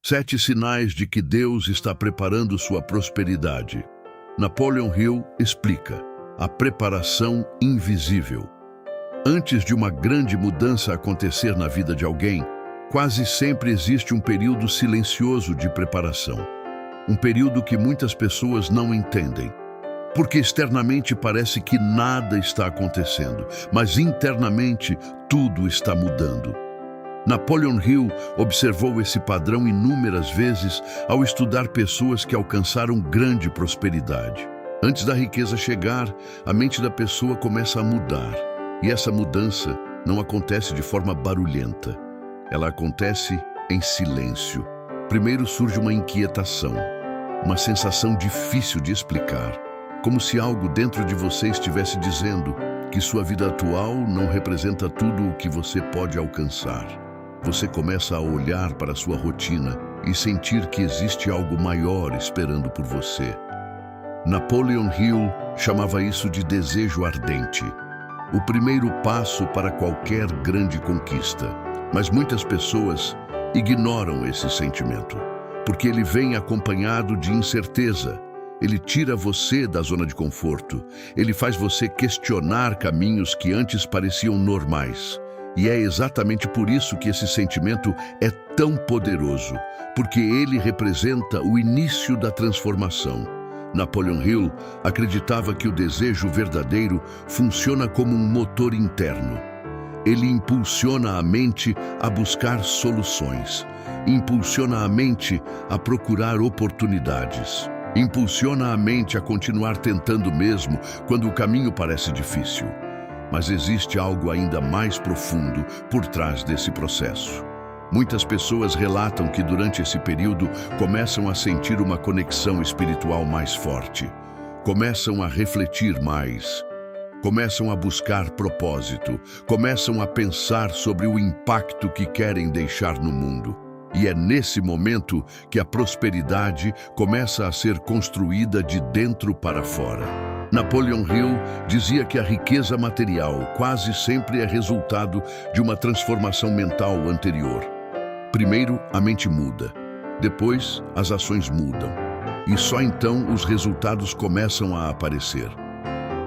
7 sinais de que Deus está preparando sua prosperidade. Napoleon Hill explica: a preparação invisível. Antes de uma grande mudança acontecer na vida de alguém, quase sempre existe um período silencioso de preparação. Um período que muitas pessoas não entendem, porque externamente parece que nada está acontecendo, mas internamente tudo está mudando. Napoleon Hill observou esse padrão inúmeras vezes ao estudar pessoas que alcançaram grande prosperidade. Antes da riqueza chegar, a mente da pessoa começa a mudar, e essa mudança não acontece de forma barulhenta. Ela acontece em silêncio. Primeiro surge uma inquietação, uma sensação difícil de explicar, como se algo dentro de você estivesse dizendo que sua vida atual não representa tudo o que você pode alcançar. Você começa a olhar para sua rotina e sentir que existe algo maior esperando por você. Napoleon Hill chamava isso de desejo ardente, o primeiro passo para qualquer grande conquista. Mas muitas pessoas ignoram esse sentimento, porque ele vem acompanhado de incerteza. Ele tira você da zona de conforto. Ele faz você questionar caminhos que antes pareciam normais. E é exatamente por isso que esse sentimento é tão poderoso, porque ele representa o início da transformação. Napoleon Hill acreditava que o desejo verdadeiro funciona como um motor interno. Ele impulsiona a mente a buscar soluções, impulsiona a mente a procurar oportunidades, impulsiona a mente a continuar tentando mesmo quando o caminho parece difícil. Mas existe algo ainda mais profundo por trás desse processo. Muitas pessoas relatam que durante esse período começam a sentir uma conexão espiritual mais forte, começam a refletir mais, começam a buscar propósito, começam a pensar sobre o impacto que querem deixar no mundo. E é nesse momento que a prosperidade começa a ser construída de dentro para fora. Napoleon Hill dizia que a riqueza material quase sempre é resultado de uma transformação mental anterior. Primeiro, a mente muda. Depois, as ações mudam. E só então os resultados começam a aparecer.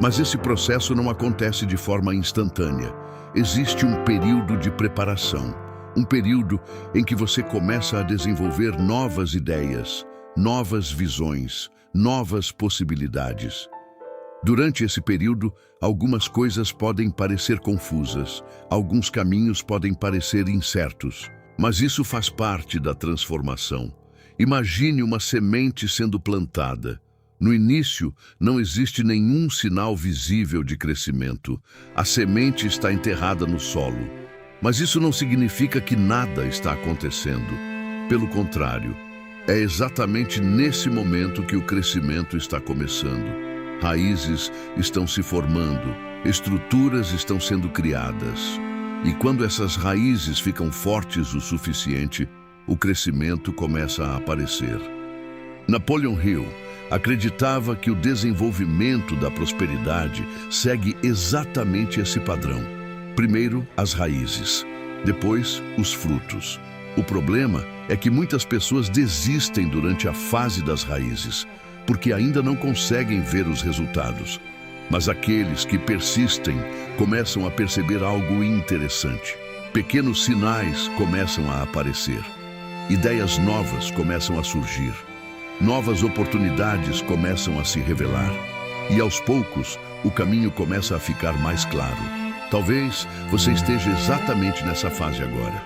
Mas esse processo não acontece de forma instantânea. Existe um período de preparação. Um período em que você começa a desenvolver novas ideias, novas visões, novas possibilidades. Durante esse período, algumas coisas podem parecer confusas, alguns caminhos podem parecer incertos, mas isso faz parte da transformação. Imagine uma semente sendo plantada. No início, não existe nenhum sinal visível de crescimento. A semente está enterrada no solo. Mas isso não significa que nada está acontecendo. Pelo contrário, é exatamente nesse momento que o crescimento está começando. Raízes estão se formando, estruturas estão sendo criadas. E quando essas raízes ficam fortes o suficiente, o crescimento começa a aparecer. Napoleon Hill acreditava que o desenvolvimento da prosperidade segue exatamente esse padrão. Primeiro, as raízes, depois, os frutos. O problema é que muitas pessoas desistem durante a fase das raízes, porque ainda não conseguem ver os resultados. Mas aqueles que persistem começam a perceber algo interessante. Pequenos sinais começam a aparecer. Ideias novas começam a surgir. Novas oportunidades começam a se revelar. E aos poucos, o caminho começa a ficar mais claro. Talvez você esteja exatamente nessa fase agora.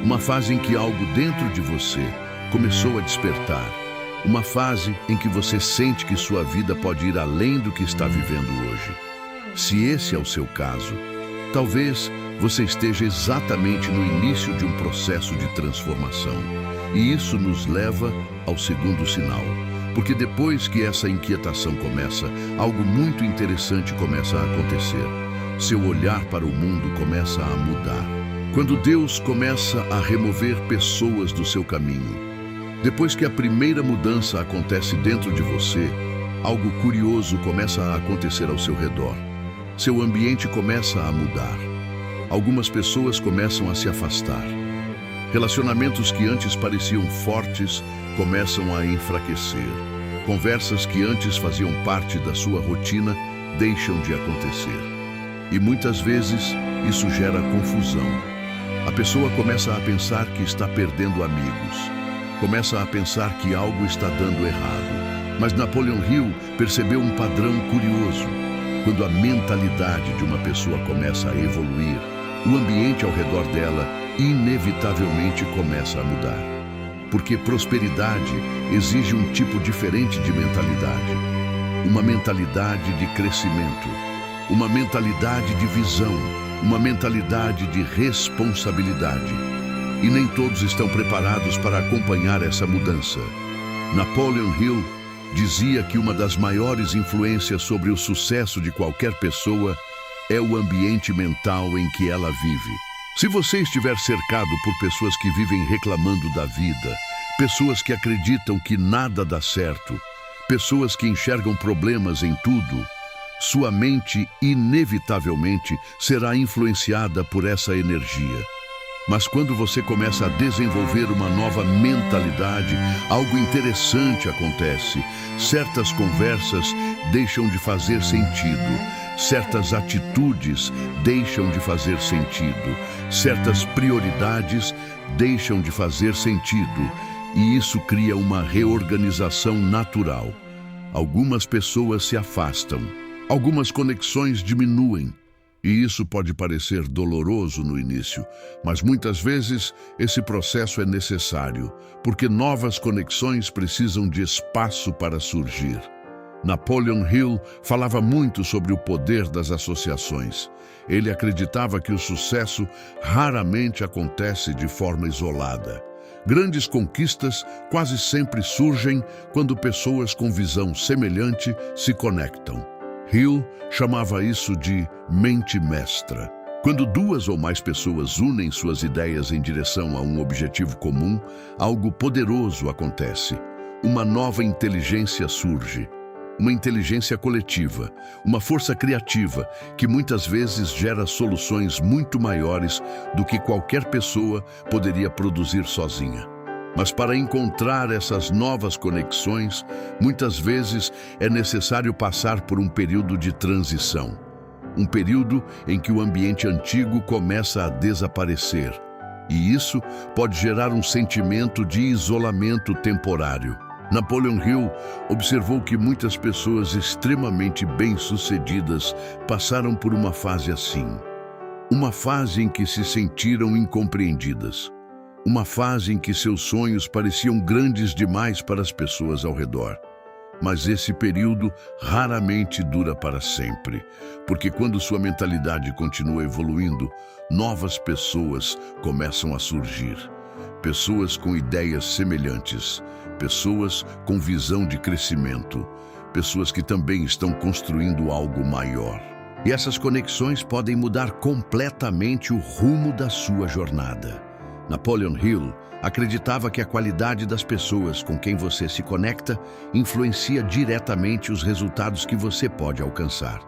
Uma fase em que algo dentro de você começou a despertar. Uma fase em que você sente que sua vida pode ir além do que está vivendo hoje. Se esse é o seu caso, talvez você esteja exatamente no início de um processo de transformação. E isso nos leva ao segundo sinal. Porque depois que essa inquietação começa, algo muito interessante começa a acontecer. Seu olhar para o mundo começa a mudar. Quando Deus começa a remover pessoas do seu caminho, depois que a primeira mudança acontece dentro de você, algo curioso começa a acontecer ao seu redor. Seu ambiente começa a mudar. Algumas pessoas começam a se afastar. Relacionamentos que antes pareciam fortes começam a enfraquecer. Conversas que antes faziam parte da sua rotina deixam de acontecer. E muitas vezes isso gera confusão. A pessoa começa a pensar que está perdendo amigos. Começa a pensar que algo está dando errado. Mas Napoleon Hill percebeu um padrão curioso. Quando a mentalidade de uma pessoa começa a evoluir, o ambiente ao redor dela inevitavelmente começa a mudar. Porque prosperidade exige um tipo diferente de mentalidade. Uma mentalidade de crescimento, uma mentalidade de visão, uma mentalidade de responsabilidade. E nem todos estão preparados para acompanhar essa mudança. Napoleon Hill dizia que uma das maiores influências sobre o sucesso de qualquer pessoa é o ambiente mental em que ela vive. Se você estiver cercado por pessoas que vivem reclamando da vida, pessoas que acreditam que nada dá certo, pessoas que enxergam problemas em tudo, sua mente inevitavelmente será influenciada por essa energia. Mas quando você começa a desenvolver uma nova mentalidade, algo interessante acontece. Certas conversas deixam de fazer sentido. Certas atitudes deixam de fazer sentido. Certas prioridades deixam de fazer sentido. E isso cria uma reorganização natural. Algumas pessoas se afastam. Algumas conexões diminuem. E isso pode parecer doloroso no início, mas muitas vezes esse processo é necessário, porque novas conexões precisam de espaço para surgir. Napoleon Hill falava muito sobre o poder das associações. Ele acreditava que o sucesso raramente acontece de forma isolada. Grandes conquistas quase sempre surgem quando pessoas com visão semelhante se conectam. Hill chamava isso de mente mestra. Quando duas ou mais pessoas unem suas ideias em direção a um objetivo comum, algo poderoso acontece. Uma nova inteligência surge. Uma inteligência coletiva, uma força criativa que muitas vezes gera soluções muito maiores do que qualquer pessoa poderia produzir sozinha. Mas para encontrar essas novas conexões, muitas vezes é necessário passar por um período de transição. Um período em que o ambiente antigo começa a desaparecer. E isso pode gerar um sentimento de isolamento temporário. Napoleon Hill observou que muitas pessoas extremamente bem-sucedidas passaram por uma fase assim. Uma fase em que se sentiram incompreendidas. Uma fase em que seus sonhos pareciam grandes demais para as pessoas ao redor. Mas esse período raramente dura para sempre, porque quando sua mentalidade continua evoluindo, novas pessoas começam a surgir. Pessoas com ideias semelhantes, pessoas com visão de crescimento, pessoas que também estão construindo algo maior. E essas conexões podem mudar completamente o rumo da sua jornada. Napoleon Hill acreditava que a qualidade das pessoas com quem você se conecta influencia diretamente os resultados que você pode alcançar.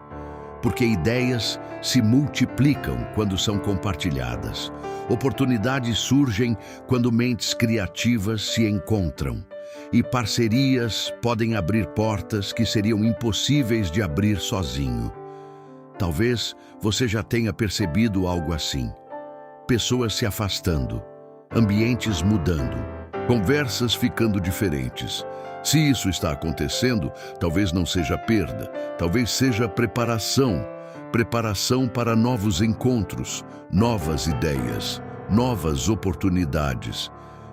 Porque ideias se multiplicam quando são compartilhadas. Oportunidades surgem quando mentes criativas se encontram. E parcerias podem abrir portas que seriam impossíveis de abrir sozinho. Talvez você já tenha percebido algo assim. Pessoas se afastando, ambientes mudando, conversas ficando diferentes. Se isso está acontecendo, talvez não seja perda, talvez seja preparação. Preparação para novos encontros, novas ideias, novas oportunidades.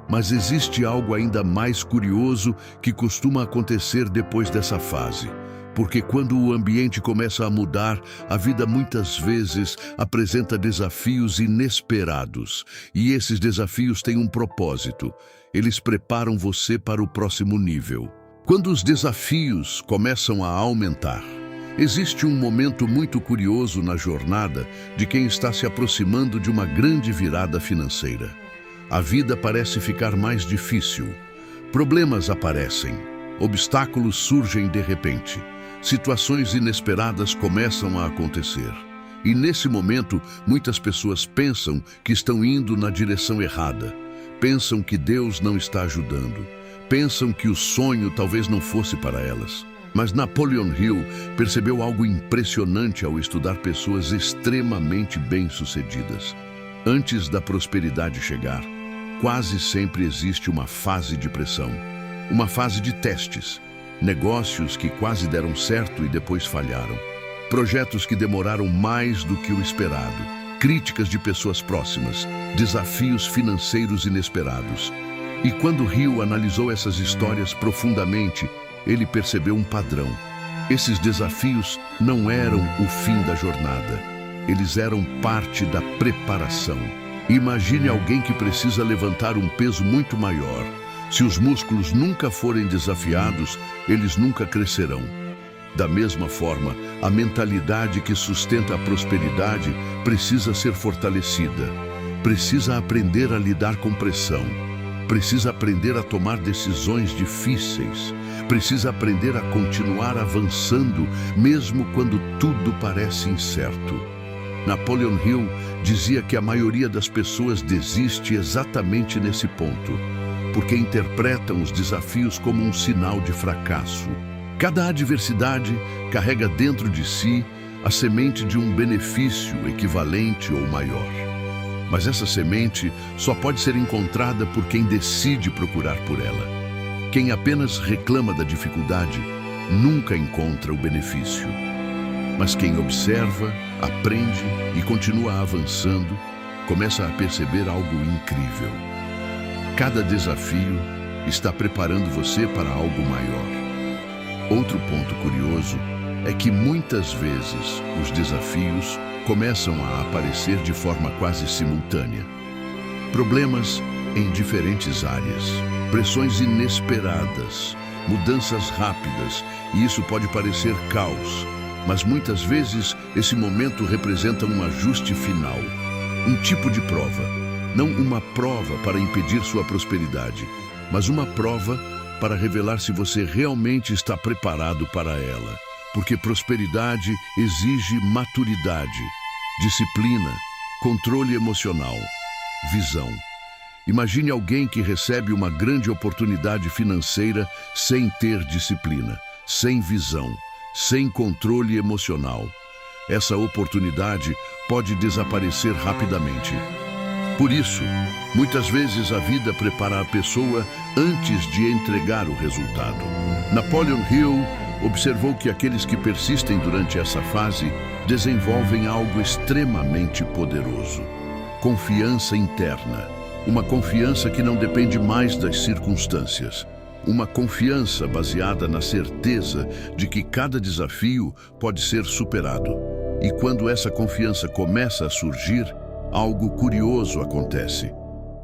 Mas existe algo ainda mais curioso que costuma acontecer depois dessa fase. Porque quando o ambiente começa a mudar, a vida muitas vezes apresenta desafios inesperados. E esses desafios têm um propósito. Eles preparam você para o próximo nível. Quando os desafios começam a aumentar, existe um momento muito curioso na jornada de quem está se aproximando de uma grande virada financeira. A vida parece ficar mais difícil. Problemas aparecem. Obstáculos surgem de repente. Situações inesperadas começam a acontecer. E nesse momento, muitas pessoas pensam que estão indo na direção errada. pensam que Deus não está ajudando, pensam que o sonho talvez não fosse para elas. Mas Napoleon Hill percebeu algo impressionante ao estudar pessoas extremamente bem-sucedidas. Antes da prosperidade chegar, quase sempre existe uma fase de pressão, uma fase de testes, negócios que quase deram certo e depois falharam, projetos que demoraram mais do que o esperado, críticas de pessoas próximas, desafios financeiros inesperados. E quando Hill analisou essas histórias profundamente, ele percebeu um padrão. Esses desafios não eram o fim da jornada. Eles eram parte da preparação. Imagine alguém que precisa levantar um peso muito maior. Se os músculos nunca forem desafiados, eles nunca crescerão. Da mesma forma, a mentalidade que sustenta a prosperidade precisa ser fortalecida. Precisa aprender a lidar com pressão. Precisa aprender a tomar decisões difíceis. Precisa aprender a continuar avançando, mesmo quando tudo parece incerto. Napoleon Hill dizia que a maioria das pessoas desiste exatamente nesse ponto, porque interpretam os desafios como um sinal de fracasso. Cada adversidade carrega dentro de si a semente de um benefício equivalente ou maior. Mas essa semente só pode ser encontrada por quem decide procurar por ela. Quem apenas reclama da dificuldade nunca encontra o benefício. Mas quem observa, aprende e continua avançando, começa a perceber algo incrível. Cada desafio está preparando você para algo maior. Outro ponto curioso é que muitas vezes os desafios começam a aparecer de forma quase simultânea. Problemas em diferentes áreas, pressões inesperadas, mudanças rápidas, e isso pode parecer caos, mas muitas vezes esse momento representa um ajuste final, um tipo de prova, não uma prova para impedir sua prosperidade, mas uma prova para revelar se você realmente está preparado para ela, porque prosperidade exige maturidade, disciplina, controle emocional, visão. Imagine alguém que recebe uma grande oportunidade financeira sem ter disciplina, sem visão, sem controle emocional. Essa oportunidade pode desaparecer rapidamente. Por isso, muitas vezes a vida prepara a pessoa antes de entregar o resultado. Napoleon Hill observou que aqueles que persistem durante essa fase desenvolvem algo extremamente poderoso: confiança interna. Uma confiança que não depende mais das circunstâncias. Uma confiança baseada na certeza de que cada desafio pode ser superado. E quando essa confiança começa a surgir, algo curioso acontece.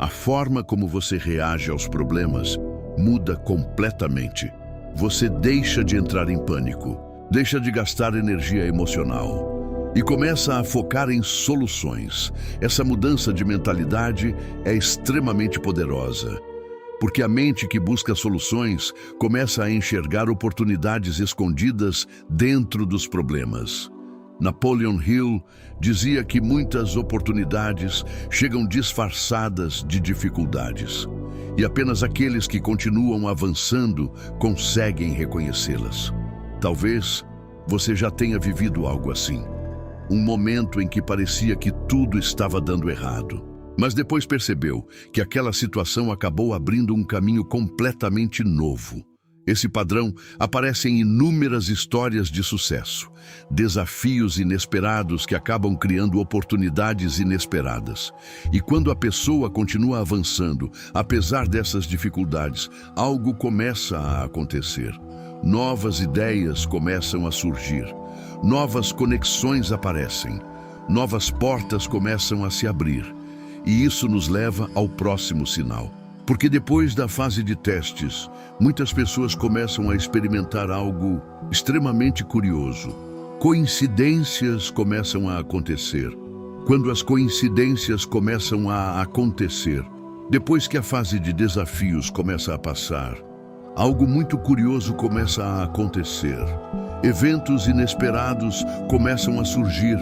A forma como você reage aos problemas muda completamente. Você deixa de entrar em pânico, deixa de gastar energia emocional e começa a focar em soluções. Essa mudança de mentalidade é extremamente poderosa, porque a mente que busca soluções começa a enxergar oportunidades escondidas dentro dos problemas. Napoleon Hill dizia que muitas oportunidades chegam disfarçadas de dificuldades, e apenas aqueles que continuam avançando conseguem reconhecê-las. Talvez você já tenha vivido algo assim. Um momento em que parecia que tudo estava dando errado, mas depois percebeu que aquela situação acabou abrindo um caminho completamente novo. Esse padrão aparece em inúmeras histórias de sucesso, desafios inesperados que acabam criando oportunidades inesperadas. E quando a pessoa continua avançando, apesar dessas dificuldades, algo começa a acontecer. Novas ideias começam a surgir. Novas conexões aparecem, novas portas começam a se abrir, e isso nos leva ao próximo sinal. Porque depois da fase de testes, muitas pessoas começam a experimentar algo extremamente curioso. Coincidências começam a acontecer. Quando as coincidências começam a acontecer, depois que a fase de desafios começa a passar, algo muito curioso começa a acontecer. Eventos inesperados começam a surgir,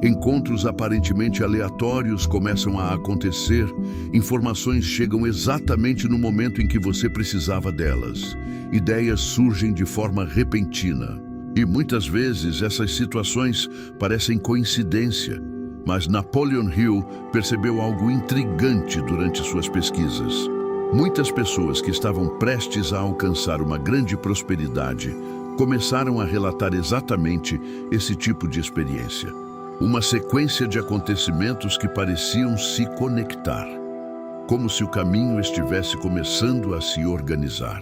encontros aparentemente aleatórios começam a acontecer, informações chegam exatamente no momento em que você precisava delas. Ideias surgem de forma repentina. E muitas vezes essas situações parecem coincidência, mas Napoleon Hill percebeu algo intrigante durante suas pesquisas. Muitas pessoas que estavam prestes a alcançar uma grande prosperidade começaram a relatar exatamente esse tipo de experiência. Uma sequência de acontecimentos que pareciam se conectar, como se o caminho estivesse começando a se organizar.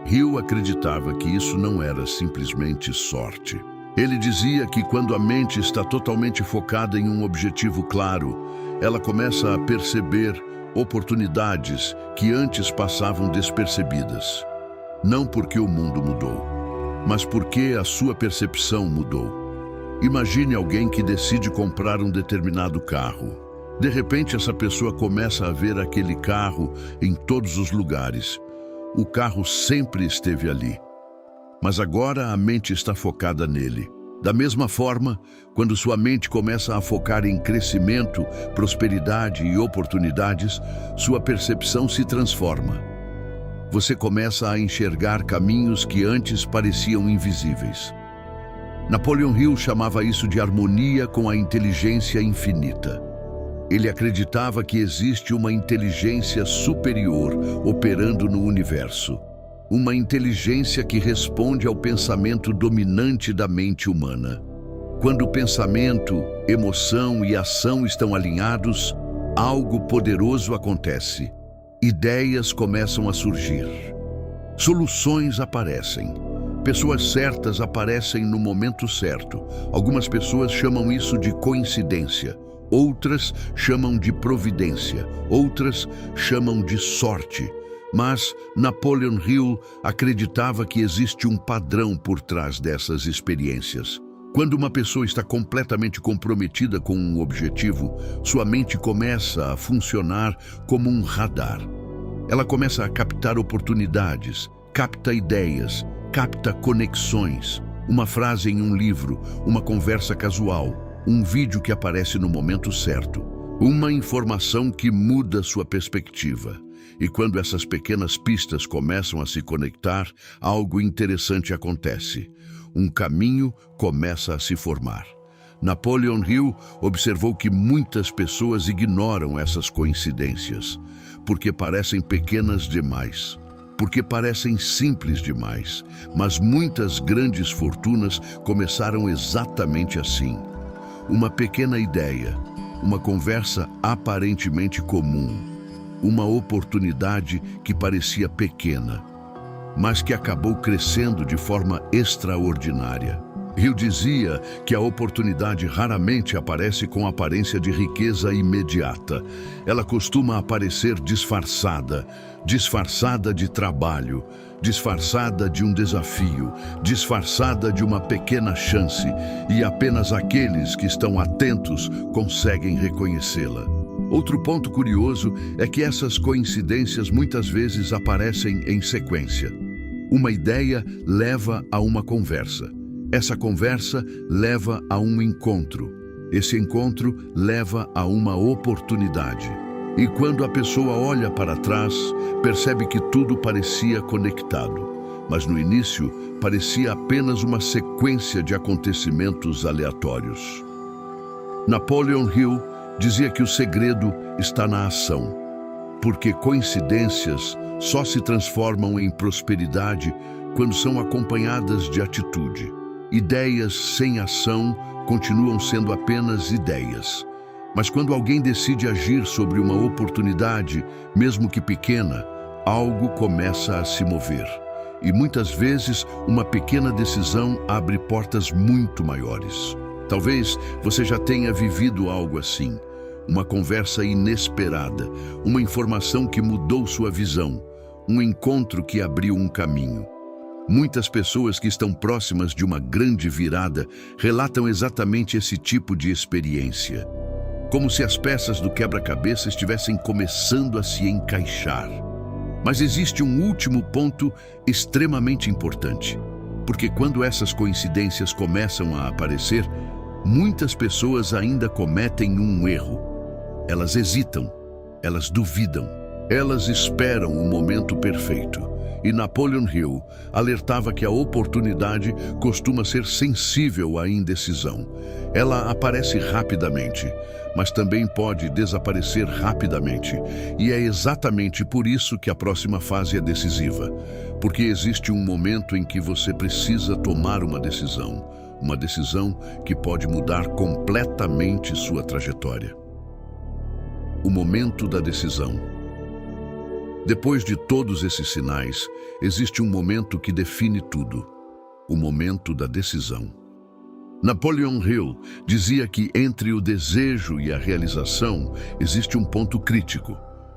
Hill acreditava que isso não era simplesmente sorte. Ele dizia que quando a mente está totalmente focada em um objetivo claro, ela começa a perceber oportunidades que antes passavam despercebidas. Não porque o mundo mudou, mas porque a sua percepção mudou. Imagine alguém que decide comprar um determinado carro. De repente, essa pessoa começa a ver aquele carro em todos os lugares. O carro sempre esteve ali, mas agora a mente está focada nele. Da mesma forma, quando sua mente começa a focar em crescimento, prosperidade e oportunidades, sua percepção se transforma. Você começa a enxergar caminhos que antes pareciam invisíveis. Napoleon Hill chamava isso de harmonia com a inteligência infinita. Ele acreditava que existe uma inteligência superior operando no universo. Uma inteligência que responde ao pensamento dominante da mente humana. Quando pensamento, emoção e ação estão alinhados, algo poderoso acontece. Ideias começam a surgir. Soluções aparecem. Pessoas certas aparecem no momento certo. Algumas pessoas chamam isso de coincidência. Outras chamam de providência. Outras chamam de sorte. Mas Napoleon Hill acreditava que existe um padrão por trás dessas experiências. Quando uma pessoa está completamente comprometida com um objetivo, sua mente começa a funcionar como um radar. Ela começa a captar oportunidades, capta ideias, capta conexões. Uma frase em um livro, uma conversa casual, um vídeo que aparece no momento certo. Uma informação que muda sua perspectiva. E quando essas pequenas pistas começam a se conectar, algo interessante acontece. Um caminho começa a se formar. Napoleon Hill observou que muitas pessoas ignoram essas coincidências, porque parecem pequenas demais, porque parecem simples demais, mas muitas grandes fortunas começaram exatamente assim. Uma pequena ideia, uma conversa aparentemente comum, uma oportunidade que parecia pequena, mas que acabou crescendo de forma extraordinária. Hill dizia que a oportunidade raramente aparece com aparência de riqueza imediata. Ela costuma aparecer disfarçada, disfarçada de trabalho, disfarçada de um desafio, disfarçada de uma pequena chance, e apenas aqueles que estão atentos conseguem reconhecê-la. Outro ponto curioso é que essas coincidências muitas vezes aparecem em sequência. Uma ideia leva a uma conversa. Essa conversa leva a um encontro. Esse encontro leva a uma oportunidade. E quando a pessoa olha para trás, percebe que tudo parecia conectado. Mas no início, parecia apenas uma sequência de acontecimentos aleatórios. Napoleon Hill dizia que o segredo está na ação, porque coincidências só se transformam em prosperidade quando são acompanhadas de atitude. Ideias sem ação continuam sendo apenas ideias. Mas quando alguém decide agir sobre uma oportunidade, mesmo que pequena, algo começa a se mover. E muitas vezes, uma pequena decisão abre portas muito maiores. Talvez você já tenha vivido algo assim. Uma conversa inesperada, uma informação que mudou sua visão, um encontro que abriu um caminho. Muitas pessoas que estão próximas de uma grande virada relatam exatamente esse tipo de experiência. Como se as peças do quebra-cabeça estivessem começando a se encaixar. Mas existe um último ponto extremamente importante. Porque quando essas coincidências começam a aparecer, muitas pessoas ainda cometem um erro. Elas hesitam, elas duvidam, elas esperam o momento perfeito. E Napoleon Hill alertava que a oportunidade costuma ser sensível à indecisão. Ela aparece rapidamente, mas também pode desaparecer rapidamente. E é exatamente por isso que a próxima fase é decisiva. Porque existe um momento em que você precisa tomar uma decisão que pode mudar completamente sua trajetória. O momento da decisão. Depois de todos esses sinais, existe um momento que define tudo: o momento da decisão. Napoleon Hill dizia que entre o desejo e a realização existe um ponto crítico,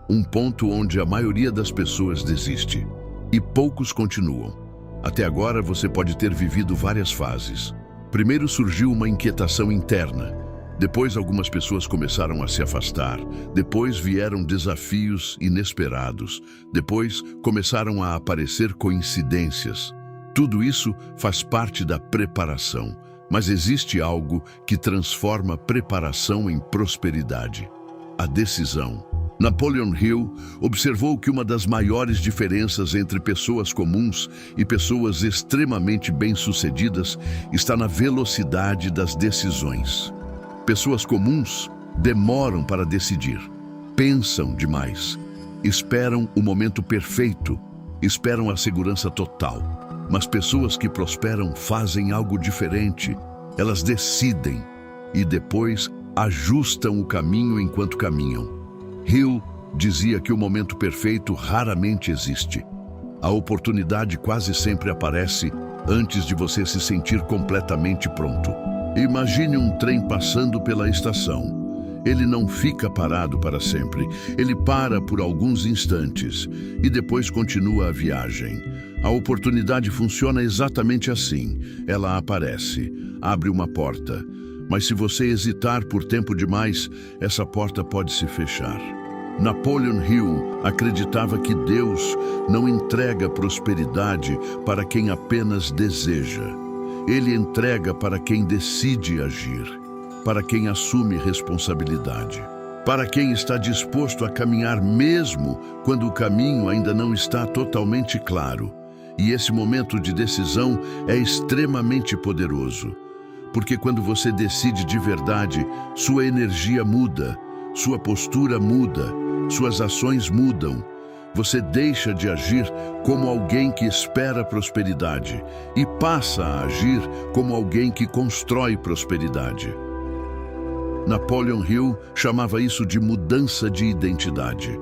um ponto onde a maioria das pessoas desiste, e poucos continuam. Até agora você pode ter vivido várias fases. Primeiro surgiu uma inquietação interna. Depois algumas pessoas começaram a se afastar. Depois vieram desafios inesperados. Depois começaram a aparecer coincidências. Tudo isso faz parte da preparação. Mas existe algo que transforma a preparação em prosperidade: a decisão. Napoleon Hill observou que uma das maiores diferenças entre pessoas comuns e pessoas extremamente bem-sucedidas está na velocidade das decisões. Pessoas comuns demoram para decidir, pensam demais, esperam o momento perfeito, esperam a segurança total. Mas pessoas que prosperam fazem algo diferente. Elas decidem e depois ajustam o caminho enquanto caminham. Hill dizia que o momento perfeito raramente existe. A oportunidade quase sempre aparece antes de você se sentir completamente pronto. Imagine um trem passando pela estação. Ele não fica parado para sempre. Ele para por alguns instantes e depois continua a viagem. A oportunidade funciona exatamente assim. Ela aparece, abre uma porta. Mas se você hesitar por tempo demais, essa porta pode se fechar. Napoleon Hill acreditava que Deus não entrega prosperidade para quem apenas deseja. Ele entrega para quem decide agir, para quem assume responsabilidade, para quem está disposto a caminhar mesmo quando o caminho ainda não está totalmente claro. E esse momento de decisão é extremamente poderoso, porque quando você decide de verdade, sua energia muda, sua postura muda, suas ações mudam. Você deixa de agir como alguém que espera prosperidade e passa a agir como alguém que constrói prosperidade. Napoleon Hill chamava isso de mudança de identidade.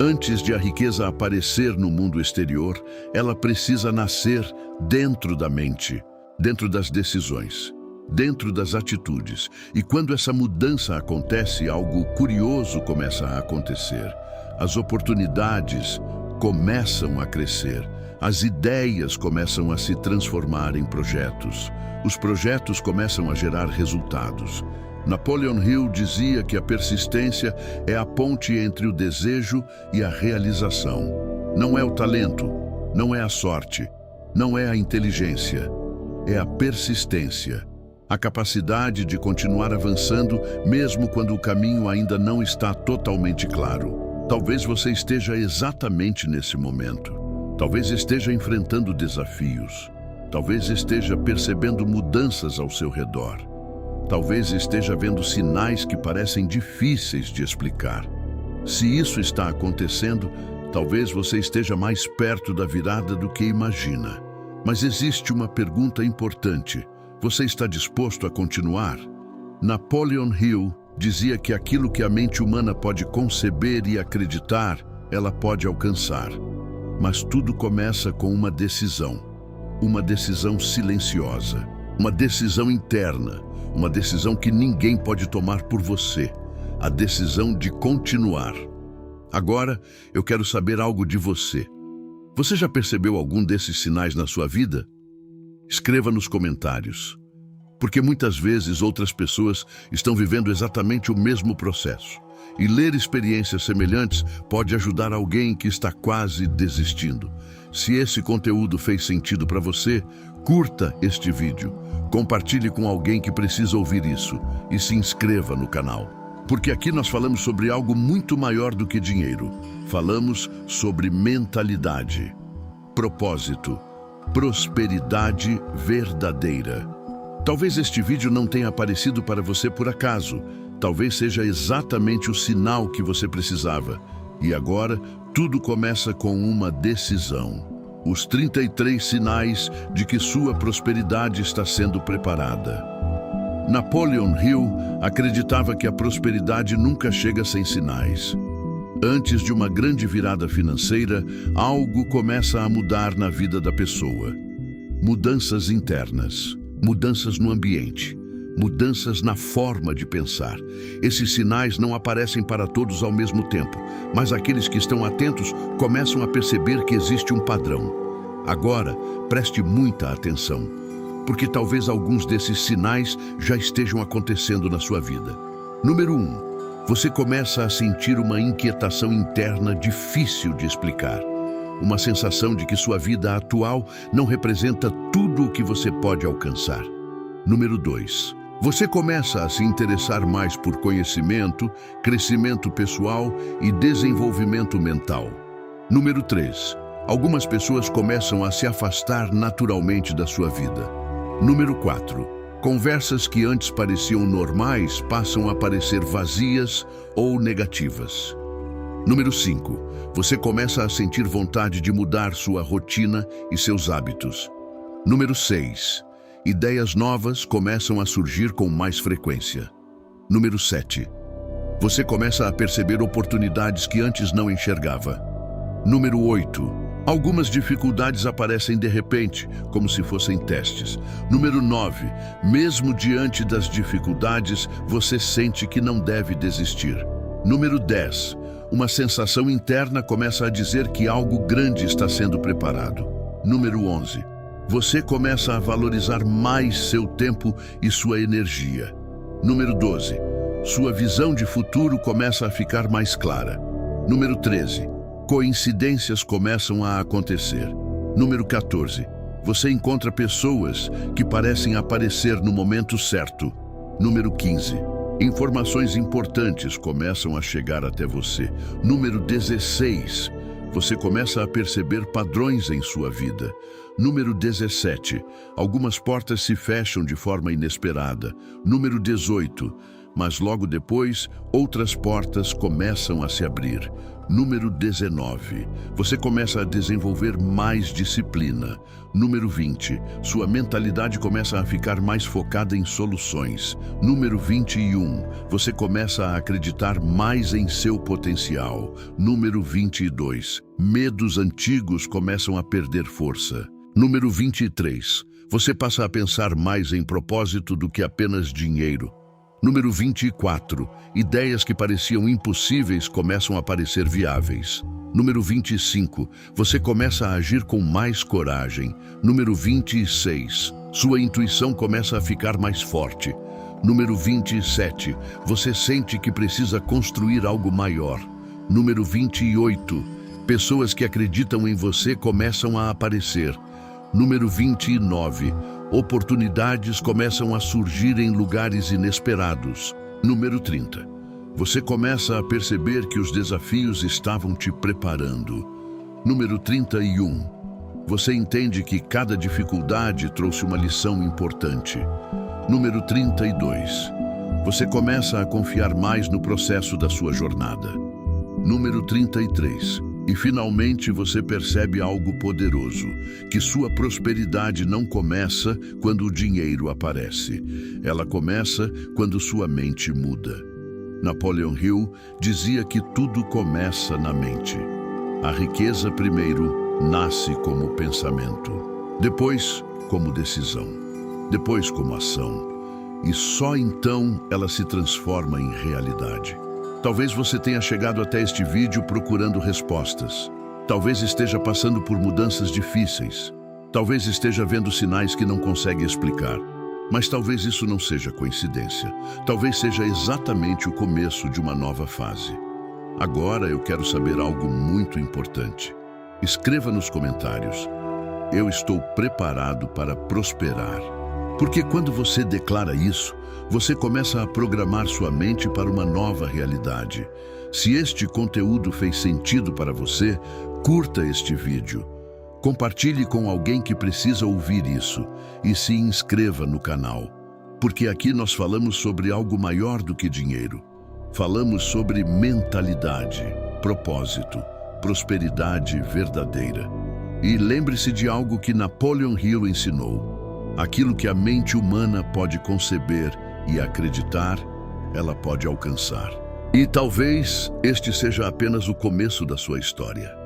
Antes de a riqueza aparecer no mundo exterior, ela precisa nascer dentro da mente, dentro das decisões, dentro das atitudes. E quando essa mudança acontece, algo curioso começa a acontecer. As oportunidades começam a crescer, as ideias começam a se transformar em projetos, os projetos começam a gerar resultados. Napoleon Hill dizia que a persistência é a ponte entre o desejo e a realização. Não é o talento, não é a sorte, não é a inteligência, é a persistência. A capacidade de continuar avançando mesmo quando o caminho ainda não está totalmente claro. Talvez você esteja exatamente nesse momento. Talvez esteja enfrentando desafios. Talvez esteja percebendo mudanças ao seu redor. Talvez esteja vendo sinais que parecem difíceis de explicar. Se isso está acontecendo, talvez você esteja mais perto da virada do que imagina. Mas existe uma pergunta importante. Você está disposto a continuar? Napoleon Hill dizia que aquilo que a mente humana pode conceber e acreditar, ela pode alcançar. Mas tudo começa com uma decisão silenciosa, uma decisão interna, uma decisão que ninguém pode tomar por você, a decisão de continuar. Agora, eu quero saber algo de você. Você já percebeu algum desses sinais na sua vida? Escreva nos comentários. Porque muitas vezes outras pessoas estão vivendo exatamente o mesmo processo. E ler experiências semelhantes pode ajudar alguém que está quase desistindo. Se esse conteúdo fez sentido para você, curta este vídeo, compartilhe com alguém que precisa ouvir isso e se inscreva no canal. Porque aqui nós falamos sobre algo muito maior do que dinheiro. Falamos sobre mentalidade, propósito, prosperidade verdadeira. Talvez este vídeo não tenha aparecido para você por acaso. Talvez seja exatamente o sinal que você precisava. E agora, tudo começa com uma decisão. Os 33 sinais de que sua prosperidade está sendo preparada. Napoleon Hill acreditava que a prosperidade nunca chega sem sinais. Antes de uma grande virada financeira, algo começa a mudar na vida da pessoa. Mudanças internas, mudanças no ambiente, mudanças na forma de pensar. Esses sinais não aparecem para todos ao mesmo tempo, mas aqueles que estão atentos começam a perceber que existe um padrão. Agora, preste muita atenção, porque talvez alguns desses sinais já estejam acontecendo na sua vida. Número 1. Você começa a sentir uma inquietação interna difícil de explicar. Uma sensação de que sua vida atual não representa tudo o que você pode alcançar. Número 2. Você começa a se interessar mais por conhecimento, crescimento pessoal e desenvolvimento mental. Número 3. Algumas pessoas começam a se afastar naturalmente da sua vida. Número 4. Conversas que antes pareciam normais passam a parecer vazias ou negativas. Número 5. Você começa a sentir vontade de mudar sua rotina e seus hábitos. Número 6. Ideias novas começam a surgir com mais frequência. Número 7. Você começa a perceber oportunidades que antes não enxergava. Número 8. Algumas dificuldades aparecem de repente, como se fossem testes. Número 9. Mesmo diante das dificuldades, você sente que não deve desistir. Número 10. Uma sensação interna começa a dizer que algo grande está sendo preparado. Número 11. Você começa a valorizar mais seu tempo e sua energia. Número 12. Sua visão de futuro começa a ficar mais clara. Número 13. Coincidências começam a acontecer. Número 14. Você encontra pessoas que parecem aparecer no momento certo. Número 15. Informações importantes começam a chegar até você. Número 16. Você começa a perceber padrões em sua vida. Número 17. Algumas portas se fecham de forma inesperada. Número 18. Mas logo depois, outras portas começam a se abrir. Número 19. Você começa a desenvolver mais disciplina. Número 20. Sua mentalidade começa a ficar mais focada em soluções. Número 21. Você começa a acreditar mais em seu potencial. Número 22. Medos antigos começam a perder força. Número 23. Você passa a pensar mais em propósito do que apenas dinheiro. Número 24. Ideias que pareciam impossíveis começam a parecer viáveis. Número 25. Você começa a agir com mais coragem. Número 26. Sua intuição começa a ficar mais forte. Número 27. Você sente que precisa construir algo maior. Número 28. Pessoas que acreditam em você começam a aparecer. Número 29. Oportunidades começam a surgir em lugares inesperados. Número 30. Você começa a perceber que os desafios estavam te preparando. Número 31. Você entende que cada dificuldade trouxe uma lição importante. Número 32. Você começa a confiar mais no processo da sua jornada. Número 33. E finalmente você percebe algo poderoso, que sua prosperidade não começa quando o dinheiro aparece. Ela começa quando sua mente muda. Napoleon Hill dizia que tudo começa na mente. A riqueza primeiro nasce como pensamento, depois como decisão, depois como ação, e só então ela se transforma em realidade. Talvez você tenha chegado até este vídeo procurando respostas. Talvez esteja passando por mudanças difíceis. Talvez esteja vendo sinais que não consegue explicar. Mas talvez isso não seja coincidência. Talvez seja exatamente o começo de uma nova fase. Agora eu quero saber algo muito importante. Escreva nos comentários: eu estou preparado para prosperar. Porque quando você declara isso, você começa a programar sua mente para uma nova realidade. Se este conteúdo fez sentido para você, curta este vídeo. Compartilhe com alguém que precisa ouvir isso e se inscreva no canal. Porque aqui nós falamos sobre algo maior do que dinheiro. Falamos sobre mentalidade, propósito, prosperidade verdadeira. E lembre-se de algo que Napoleon Hill ensinou. Aquilo que a mente humana pode conceber e acreditar, ela pode alcançar. E talvez este seja apenas o começo da sua história.